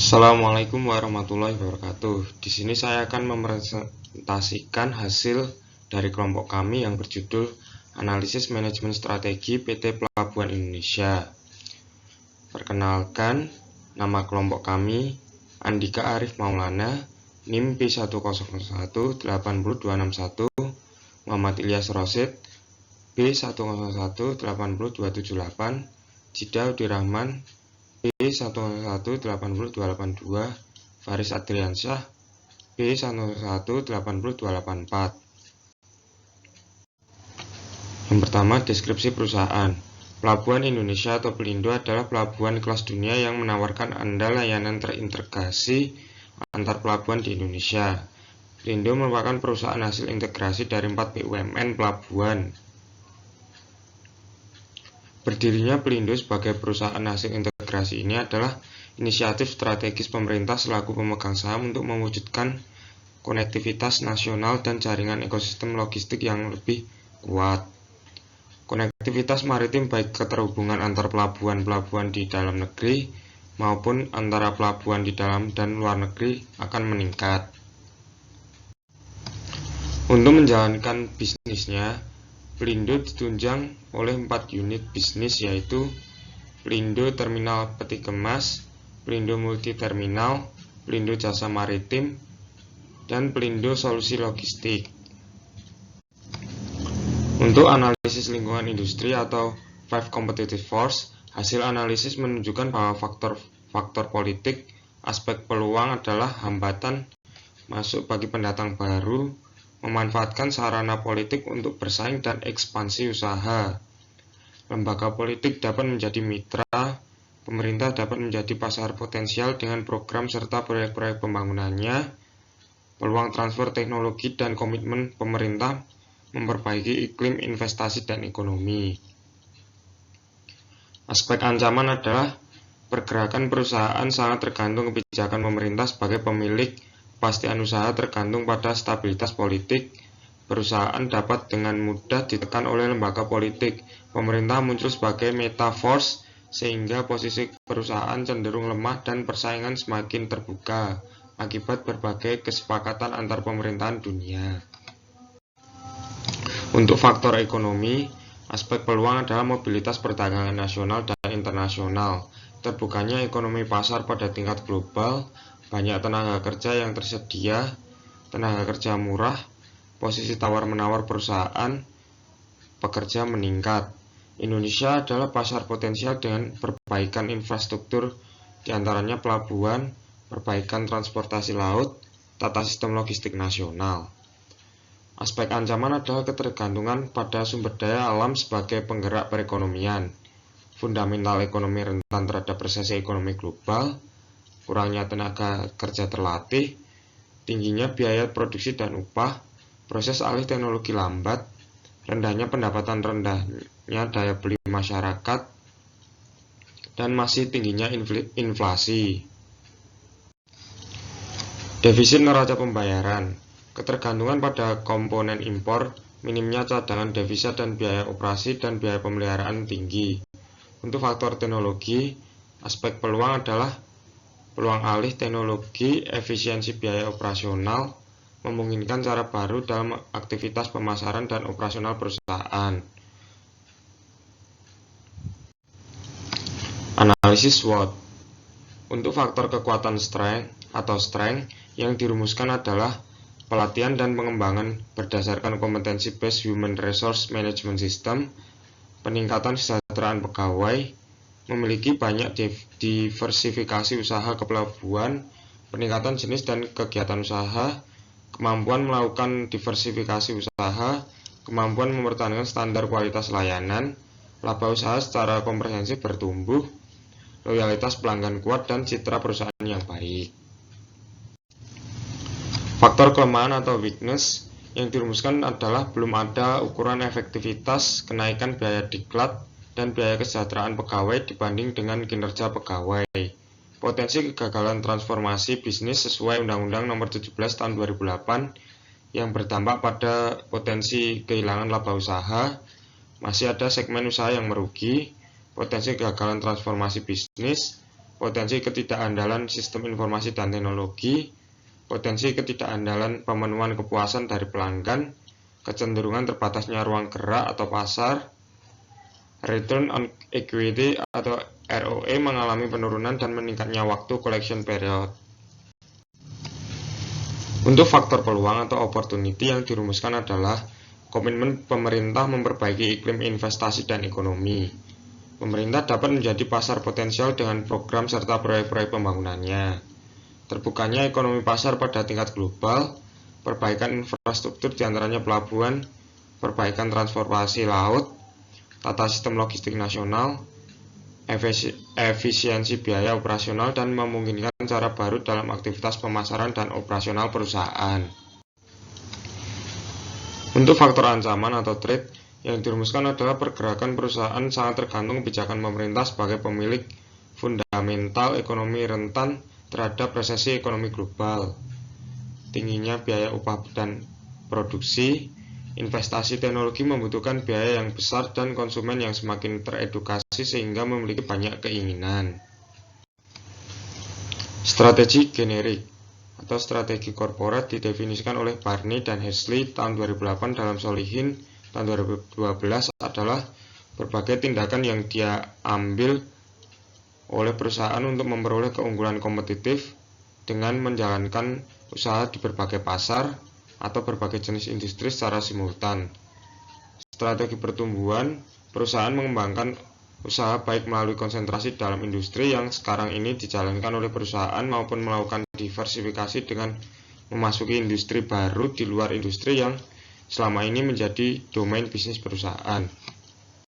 Assalamualaikum warahmatullahi wabarakatuh. Di sini saya akan mempresentasikan hasil dari kelompok kami yang berjudul Analisis Manajemen Strategi PT Pelabuhan Indonesia. Perkenalkan, nama kelompok kami Andika Arif Maulana, NIM P1001-80261, Muhammad Ilyas Rosid, B10180278, Jida Udirahman, B10180282, Faris Adriansyah, B10180284. Yang pertama, deskripsi perusahaan. Pelabuhan Indonesia atau Pelindo adalah pelabuhan kelas dunia yang menawarkan andal layanan terintegrasi antar pelabuhan di Indonesia. Pelindo merupakan perusahaan hasil integrasi dari 4 BUMN pelabuhan. Berdirinya Pelindo sebagai perusahaan hasil integrasi ini adalah inisiatif strategis pemerintah selaku pemegang saham untuk mewujudkan konektivitas nasional dan jaringan ekosistem logistik yang lebih kuat. Konektivitas maritim baik keterhubungan antar pelabuhan-pelabuhan di dalam negeri maupun antara pelabuhan di dalam dan luar negeri akan meningkat. Untuk menjalankan bisnisnya, Pelindo ditunjang oleh 4 unit bisnis, yaitu Pelindo Terminal Peti Kemas, Pelindo Multi Terminal, Pelindo Jasa Maritim, dan Pelindo Solusi Logistik. Untuk analisis lingkungan industri atau 5 Competitive Force, hasil analisis menunjukkan bahwa faktor politik, aspek peluang adalah hambatan masuk bagi pendatang baru, memanfaatkan sarana politik untuk bersaing dan ekspansi usaha. Lembaga politik dapat menjadi mitra, pemerintah dapat menjadi pasar potensial dengan program serta proyek-proyek pembangunannya, peluang transfer teknologi dan komitmen pemerintah memperbaiki iklim investasi dan ekonomi. Aspek ancaman adalah pergerakan perusahaan sangat tergantung kebijakan pemerintah sebagai pemilik. Kepastian usaha tergantung pada stabilitas politik. Perusahaan dapat dengan mudah ditekan oleh lembaga politik. Pemerintah muncul sebagai meta force sehingga posisi perusahaan cenderung lemah dan persaingan semakin terbuka akibat berbagai kesepakatan antar pemerintahan dunia. Untuk faktor ekonomi, aspek peluang adalah mobilitas perdagangan nasional dan internasional, terbukanya ekonomi pasar pada tingkat global, banyak tenaga kerja yang tersedia, tenaga kerja murah, posisi tawar-menawar perusahaan pekerja meningkat. Indonesia adalah pasar potensial dengan perbaikan infrastruktur, diantaranya pelabuhan, perbaikan transportasi laut, tata sistem logistik nasional. Aspek ancaman adalah ketergantungan pada sumber daya alam sebagai penggerak perekonomian, fundamental ekonomi rentan terhadap resesi ekonomi global, kurangnya tenaga kerja terlatih, tingginya biaya produksi dan upah, proses alih teknologi lambat, rendahnya pendapatan, rendahnya daya beli masyarakat, dan masih tingginya inflasi. Defisit neraca pembayaran, ketergantungan pada komponen impor, minimnya cadangan devisa dan biaya operasi dan biaya pemeliharaan tinggi. Untuk faktor teknologi, aspek peluang adalah peluang alih teknologi, efisiensi biaya operasional, memungkinkan cara baru dalam aktivitas pemasaran dan operasional perusahaan. Analisis SWOT. Untuk faktor kekuatan strength yang dirumuskan adalah pelatihan dan pengembangan berdasarkan kompetensi based human resource management system, peningkatan kesejahteraan pegawai, memiliki banyak diversifikasi usaha kepelabuhan, peningkatan jenis dan kegiatan usaha, kemampuan melakukan diversifikasi usaha, kemampuan mempertahankan standar kualitas layanan, laba usaha secara komprehensif bertumbuh, loyalitas pelanggan kuat, dan citra perusahaan yang baik. Faktor kelemahan atau weakness yang dirumuskan adalah belum ada ukuran efektivitas, kenaikan biaya diklat, dan biaya kesejahteraan pegawai dibanding dengan kinerja pegawai. Potensi kegagalan transformasi bisnis sesuai Undang-Undang Nomor 17 Tahun 2008 yang berdampak pada potensi kehilangan laba usaha, masih ada segmen usaha yang merugi, potensi kegagalan transformasi bisnis, potensi ketidakandalan sistem informasi dan teknologi, potensi ketidakandalan pemenuhan kepuasan dari pelanggan, kecenderungan terbatasnya ruang gerak atau pasar, return on equity atau ROE mengalami penurunan dan meningkatnya waktu collection period. Untuk faktor peluang atau opportunity yang dirumuskan adalah komitmen pemerintah memperbaiki iklim investasi dan ekonomi. Pemerintah dapat menjadi pasar potensial dengan program serta proyek-proyek pembangunannya. Terbukanya ekonomi pasar pada tingkat global, perbaikan infrastruktur diantaranya pelabuhan, perbaikan transportasi laut, tata sistem logistik nasional, efisiensi biaya operasional, dan memungkinkan cara baru dalam aktivitas pemasaran dan operasional perusahaan. Untuk faktor ancaman atau threat yang dirumuskan adalah pergerakan perusahaan sangat tergantung kebijakan pemerintah sebagai pemilik fundamental ekonomi rentan terhadap resesi ekonomi global, tingginya biaya upah dan produksi, investasi teknologi membutuhkan biaya yang besar dan konsumen yang semakin teredukasi sehingga memiliki banyak keinginan. Strategi generik atau strategi korporat didefinisikan oleh Barney dan Hasely tahun 2008 dalam Solihin tahun 2012 adalah berbagai tindakan yang dia ambil oleh perusahaan untuk memperoleh keunggulan kompetitif dengan menjalankan usaha di berbagai pasar atau berbagai jenis industri secara simultan. Strategi pertumbuhan, perusahaan mengembangkan usaha baik melalui konsentrasi dalam industri yang sekarang ini dijalankan oleh perusahaan maupun melakukan diversifikasi dengan memasuki industri baru di luar industri yang selama ini menjadi domain bisnis perusahaan.